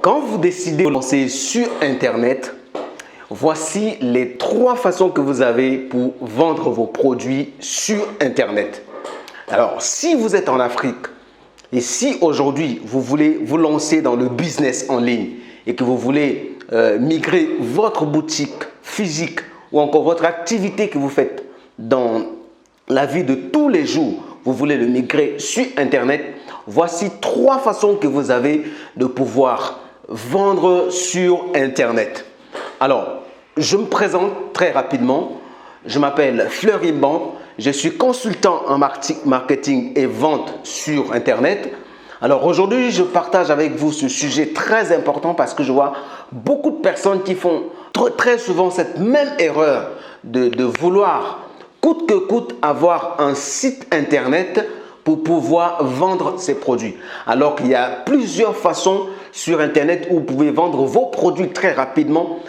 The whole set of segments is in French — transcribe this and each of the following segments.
Quand vous décidez de lancer sur Internet, voici les 3 façons que vous avez pour vendre vos produits sur Internet. Alors, si vous êtes en Afrique et si aujourd'hui vous voulez vous lancer dans le business en ligne et que vous voulez migrer votre boutique physique ou encore votre activité que vous faites dans la vie de tous les jours, vous voulez le migrer sur Internet, voici 3 façons que vous avez de pouvoir vendre sur Internet. Alors, je me présente très rapidement. Je m'appelle Fleury Mbambe. Je suis consultant en marketing et vente sur Internet. Alors aujourd'hui, je partage avec vous ce sujet très important parce que je vois beaucoup de personnes qui font très souvent cette même erreur de vouloir coûte que coûte avoir un site Internet pour pouvoir vendre ses produits. Alors qu'il y a plusieurs façons sur Internet où vous pouvez vendre vos produits très rapidement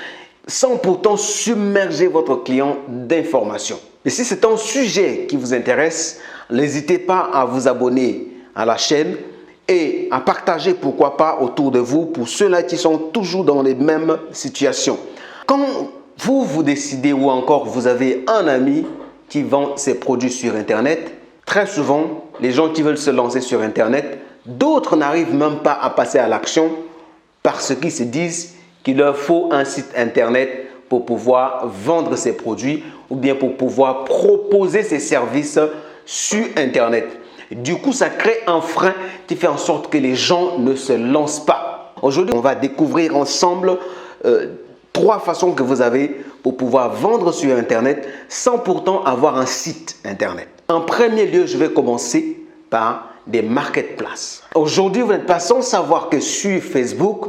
sans pourtant submerger votre client d'informations. Et si c'est un sujet qui vous intéresse, n'hésitez pas à vous abonner à la chaîne et à partager pourquoi pas autour de vous pour ceux-là qui sont toujours dans les mêmes situations. Quand vous décidez ou encore vous avez un ami qui vend ses produits sur Internet, très souvent, les gens qui veulent se lancer sur Internet, d'autres n'arrivent même pas à passer à l'action parce qu'ils se disent qu'il leur faut un site Internet pour pouvoir vendre ses produits ou bien pour pouvoir proposer ses services sur Internet. Du coup, ça crée un frein qui fait en sorte que les gens ne se lancent pas. Aujourd'hui, on va découvrir ensemble 3 façons que vous avez pour pouvoir vendre sur Internet sans pourtant avoir un site Internet. En premier lieu, je vais commencer par des marketplaces. Aujourd'hui, vous n'êtes pas sans savoir que sur Facebook,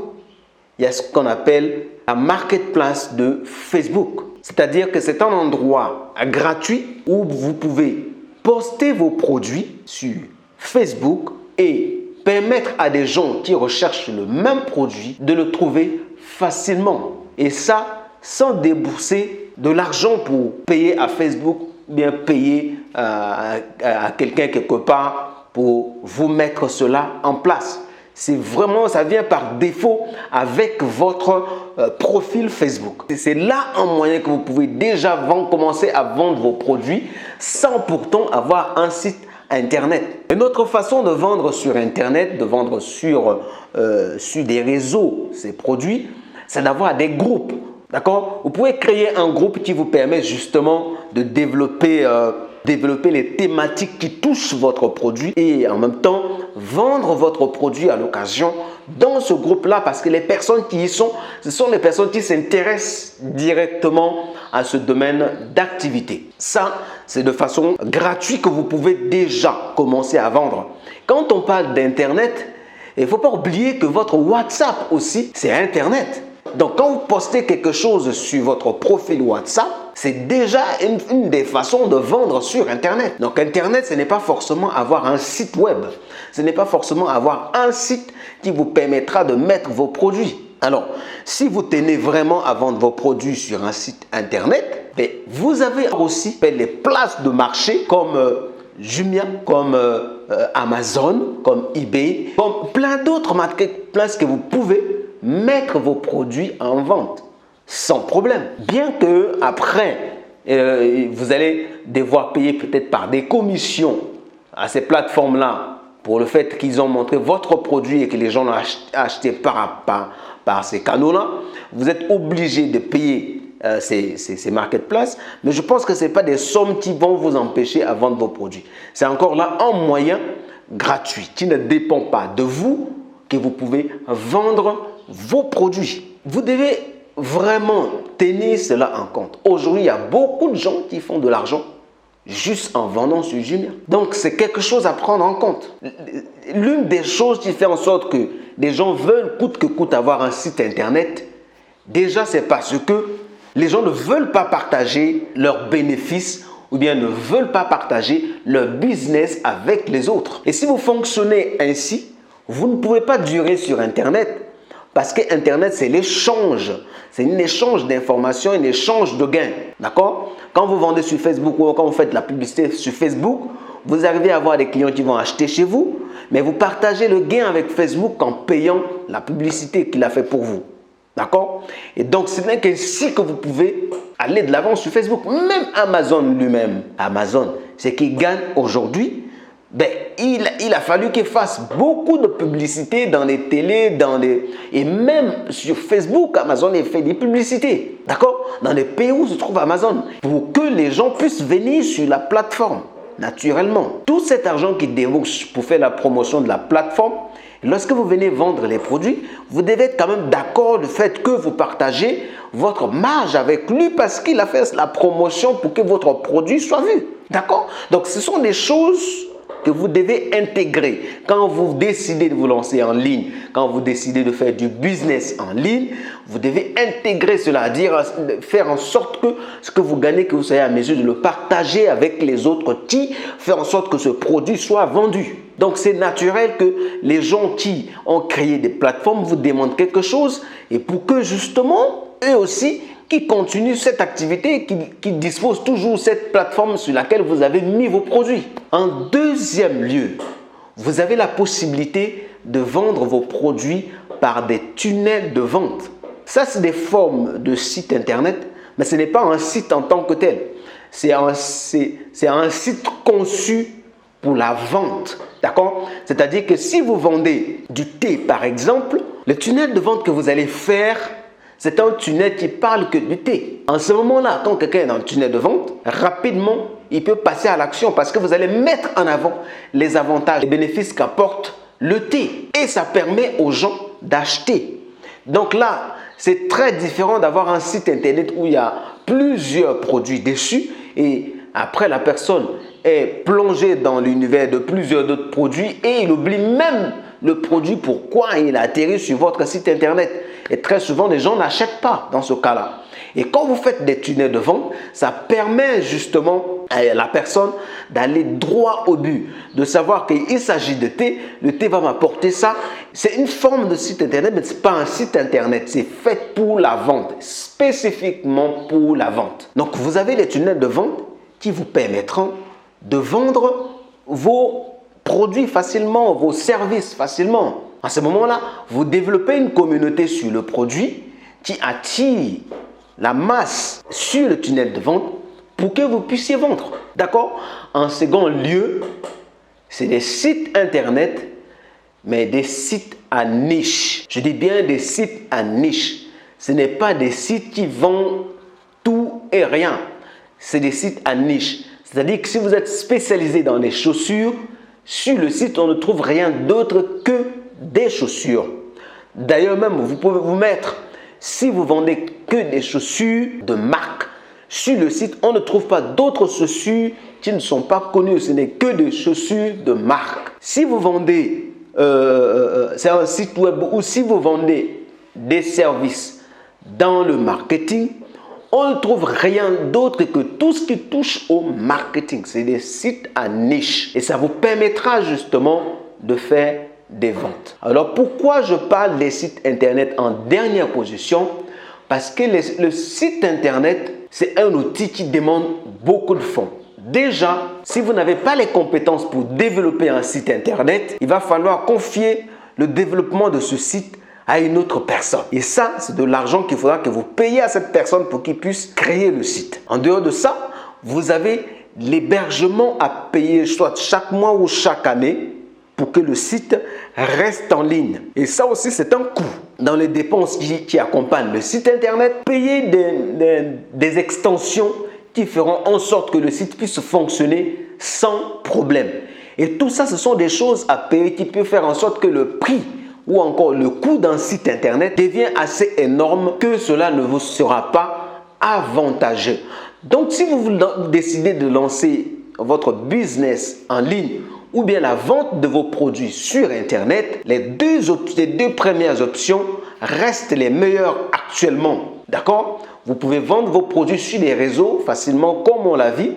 il y a ce qu'on appelle la marketplace de Facebook. C'est-à-dire que c'est un endroit gratuit où vous pouvez poster vos produits sur Facebook et permettre à des gens qui recherchent le même produit de le trouver facilement. Et ça, sans débourser de l'argent pour payer à Facebook ou bien payer à quelqu'un quelque part pour vous mettre cela en place. C'est vraiment, ça vient par défaut avec votre profil Facebook. C'est là un moyen que vous pouvez déjà commencer à vendre vos produits sans pourtant avoir un site Internet. Une autre façon de vendre sur Internet, de vendre sur des réseaux ces produits, c'est d'avoir des groupes. D'accord? Vous pouvez créer un groupe qui vous permet justement de développer les thématiques qui touchent votre produit et en même temps vendre votre produit à l'occasion dans ce groupe-là parce que les personnes qui y sont, ce sont les personnes qui s'intéressent directement à ce domaine d'activité. Ça, c'est de façon gratuite que vous pouvez déjà commencer à vendre. Quand on parle d'Internet, il ne faut pas oublier que votre WhatsApp aussi, c'est Internet. Donc, quand vous postez quelque chose sur votre profil WhatsApp, c'est déjà une des façons de vendre sur Internet. Donc, Internet, ce n'est pas forcément avoir un site web. Ce n'est pas forcément avoir un site qui vous permettra de mettre vos produits. Alors, si vous tenez vraiment à vendre vos produits sur un site Internet, vous avez aussi les places de marché comme Jumia, comme Amazon, comme eBay, comme plein d'autres marketplaces que vous pouvez mettre vos produits en vente sans problème. Bien que après, vous allez devoir payer peut-être par des commissions à ces plateformes-là pour le fait qu'ils ont montré votre produit et que les gens l'ont acheté par ces canaux-là. Vous êtes obligé de payer ces marketplaces, mais je pense que ce n'est pas des sommes qui vont vous empêcher à vendre vos produits. C'est encore là un moyen gratuit qui ne dépend pas de vous que vous pouvez vendre vos produits. Vous devez vraiment tenir cela en compte. Aujourd'hui, il y a beaucoup de gens qui font de l'argent juste en vendant sur Jumia. Donc, c'est quelque chose à prendre en compte. L'une des choses qui fait en sorte que les gens veulent coûte que coûte avoir un site Internet, déjà, c'est parce que les gens ne veulent pas partager leurs bénéfices ou bien ne veulent pas partager leur business avec les autres. Et si vous fonctionnez ainsi, vous ne pouvez pas durer sur Internet parce que Internet, c'est l'échange. C'est un échange d'informations, un échange de gains. D'accord? Quand vous vendez sur Facebook ou quand vous faites de la publicité sur Facebook, vous arrivez à avoir des clients qui vont acheter chez vous, mais vous partagez le gain avec Facebook en payant la publicité qu'il a fait pour vous. D'accord? Et donc, ce n'est qu'ainsi que vous pouvez aller de l'avant sur Facebook. Même Amazon lui-même, Amazon, c'est qu'il gagne aujourd'hui. Ben, il a fallu qu'il fasse beaucoup de publicité dans les télés, et même sur Facebook, Amazon a fait des publicités. D'accord? Dans les pays où se trouve Amazon, pour que les gens puissent venir sur la plateforme, naturellement. Tout cet argent qui débouche pour faire la promotion de la plateforme, lorsque vous venez vendre les produits, vous devez être quand même d'accord du fait que vous partagez votre marge avec lui parce qu'il a fait la promotion pour que votre produit soit vu. D'accord? Donc, ce sont des choses que vous devez intégrer. Quand vous décidez de vous lancer en ligne, quand vous décidez de faire du business en ligne, vous devez intégrer cela, faire en sorte que ce que vous gagnez, que vous soyez à mesure de le partager avec les autres qui faire en sorte que ce produit soit vendu. Donc, c'est naturel que les gens qui ont créé des plateformes vous demandent quelque chose et pour que justement, eux aussi, qui continuent cette activité, qui disposent toujours de cette plateforme sur laquelle vous avez mis vos produits. En deuxième lieu, vous avez la possibilité de vendre vos produits par des tunnels de vente. Ça, c'est des formes de sites internet, mais ce n'est pas un site en tant que tel. C'est un site conçu pour la vente. D'accord? C'est-à-dire que si vous vendez du thé, par exemple, le tunnel de vente que vous allez faire, c'est un tunnel qui parle que du thé. En ce moment-là, quand quelqu'un est dans le tunnel de vente, rapidement, il peut passer à l'action parce que vous allez mettre en avant les avantages, les bénéfices qu'apporte le thé. Et ça permet aux gens d'acheter. Donc là, c'est très différent d'avoir un site internet où il y a plusieurs produits dessus et après la personne est plongée dans l'univers de plusieurs autres produits et il oublie même le produit pourquoi il a atterri sur votre site internet. Et très souvent, les gens n'achètent pas dans ce cas-là. Et quand vous faites des tunnels de vente, ça permet justement à la personne d'aller droit au but, de savoir qu'il s'agit de thé, le thé va m'apporter ça. C'est une forme de site internet, mais ce n'est pas un site internet, c'est fait pour la vente, spécifiquement pour la vente. Donc, vous avez les tunnels de vente qui vous permettront de vendre vos produits facilement, vos services facilement. À ce moment-là, vous développez une communauté sur le produit qui attire la masse sur le tunnel de vente pour que vous puissiez vendre. D'accord? En second lieu, c'est des sites internet, mais des sites à niche. Je dis bien des sites à niche. Ce n'est pas des sites qui vendent tout et rien. C'est des sites à niche. C'est-à-dire que si vous êtes spécialisé dans les chaussures, sur le site, on ne trouve rien d'autre que des chaussures. D'ailleurs, même, vous pouvez vous mettre, si vous vendez que des chaussures de marque, sur le site, on ne trouve pas d'autres chaussures qui ne sont pas connues. Ce n'est que des chaussures de marque. Si vous vendez, c'est un site web, ou si vous vendez des services dans le marketing, on ne trouve rien d'autre que tout ce qui touche au marketing. C'est des sites à niche. Et ça vous permettra justement de faire des ventes. Alors, pourquoi je parle des sites internet en dernière position? Parce que le site internet, c'est un outil qui demande beaucoup de fonds. Déjà, si vous n'avez pas les compétences pour développer un site internet, il va falloir confier le développement de ce site à une autre personne. Et ça, c'est de l'argent qu'il faudra que vous payiez à cette personne pour qu'il puisse créer le site. En dehors de ça, vous avez l'hébergement à payer soit chaque mois ou chaque année pour que le site reste en ligne. Et ça aussi, c'est un coût dans les dépenses qui accompagnent le site internet. Payer des extensions qui feront en sorte que le site puisse fonctionner sans problème. Et tout ça, ce sont des choses à payer qui peuvent faire en sorte que le prix ou encore le coût d'un site internet devient assez énorme que cela ne vous sera pas avantageux. Donc, si vous décidez de lancer votre business en ligne ou bien la vente de vos produits sur internet, les deux premières options restent les meilleures actuellement. D'accord? Vous pouvez vendre vos produits sur les réseaux facilement comme on l'a vu.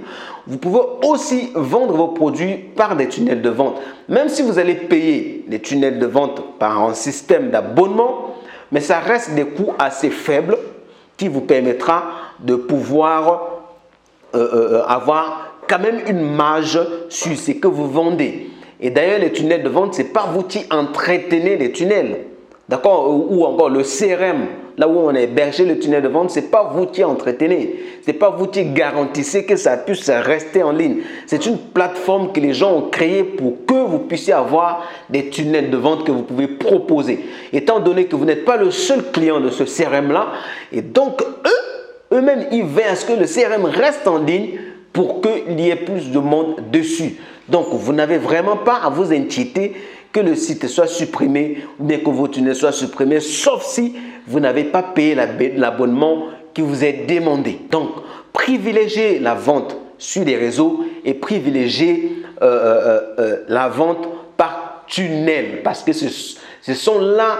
Vous pouvez aussi vendre vos produits par des tunnels de vente. Même si vous allez payer les tunnels de vente par un système d'abonnement, mais ça reste des coûts assez faibles qui vous permettra de pouvoir avoir quand même une marge sur ce que vous vendez. Et d'ailleurs, les tunnels de vente, ce n'est pas vous qui entretenez les tunnels. D'accord? Ou encore le CRM, là où on a hébergé le tunnel de vente, ce n'est pas vous qui entretenez. Ce n'est pas vous qui garantissez que ça puisse rester en ligne. C'est une plateforme que les gens ont créée pour que vous puissiez avoir des tunnels de vente que vous pouvez proposer. Étant donné que vous n'êtes pas le seul client de ce CRM-là, et donc eux-mêmes, ils veillent à ce que le CRM reste en ligne pour qu'il y ait plus de monde dessus. Donc, vous n'avez vraiment pas à vous inquiéter que le site soit supprimé ou bien que vos tunnels soient supprimés, sauf si vous n'avez pas payé l'abonnement qui vous est demandé. Donc, privilégiez la vente sur les réseaux et privilégiez la vente par tunnel, parce que ce sont là,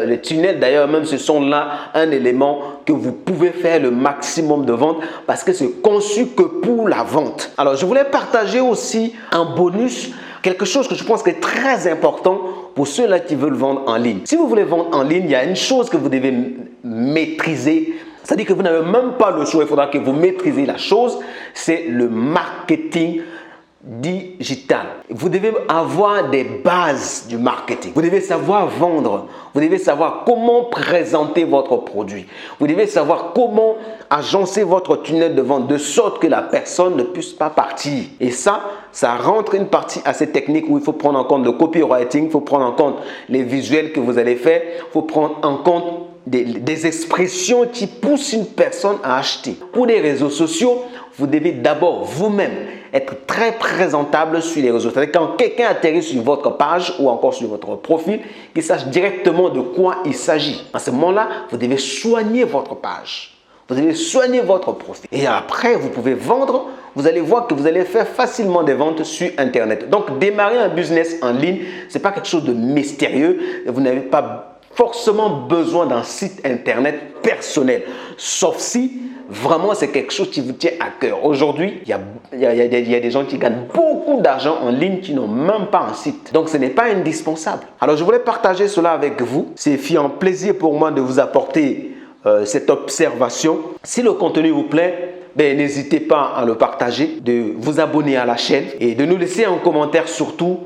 les tunnels d'ailleurs même, ce sont là un élément que vous pouvez faire le maximum de ventes parce que c'est conçu que pour la vente. Alors, je voulais partager aussi un bonus, quelque chose que je pense que est très important pour ceux-là qui veulent vendre en ligne. Si vous voulez vendre en ligne, il y a une chose que vous devez maîtriser. C'est-à-dire que vous n'avez même pas le choix, il faudra que vous maîtrisez la chose, c'est le marketing digital. Vous devez avoir des bases du marketing. Vous devez savoir vendre. Vous devez savoir comment présenter votre produit. Vous devez savoir comment agencer votre tunnel de vente de sorte que la personne ne puisse pas partir. Et ça rentre une partie assez technique où il faut prendre en compte le copywriting, il faut prendre en compte les visuels que vous allez faire, il faut prendre en compte des expressions qui poussent une personne à acheter. Pour les réseaux sociaux, vous devez d'abord vous-même être très présentable sur les réseaux. C'est-à-dire quand quelqu'un atterrit sur votre page ou encore sur votre profil, qu'il sache directement de quoi il s'agit. À ce moment-là, vous devez soigner votre page. Vous devez soigner votre profil. Et après, vous pouvez vendre. Vous allez voir que vous allez faire facilement des ventes sur Internet. Donc, démarrer un business en ligne, ce n'est pas quelque chose de mystérieux. Vous n'avez pas forcément besoin d'un site Internet personnel. Sauf si vraiment c'est quelque chose qui vous tient à cœur. Aujourd'hui, il y a des gens qui gagnent beaucoup d'argent en ligne qui n'ont même pas un site. Donc, ce n'est pas indispensable. Alors, je voulais partager cela avec vous. C'est un plaisir pour moi de vous apporter cette observation. Si le contenu vous plaît, n'hésitez pas à le partager, de vous abonner à la chaîne et de nous laisser un commentaire surtout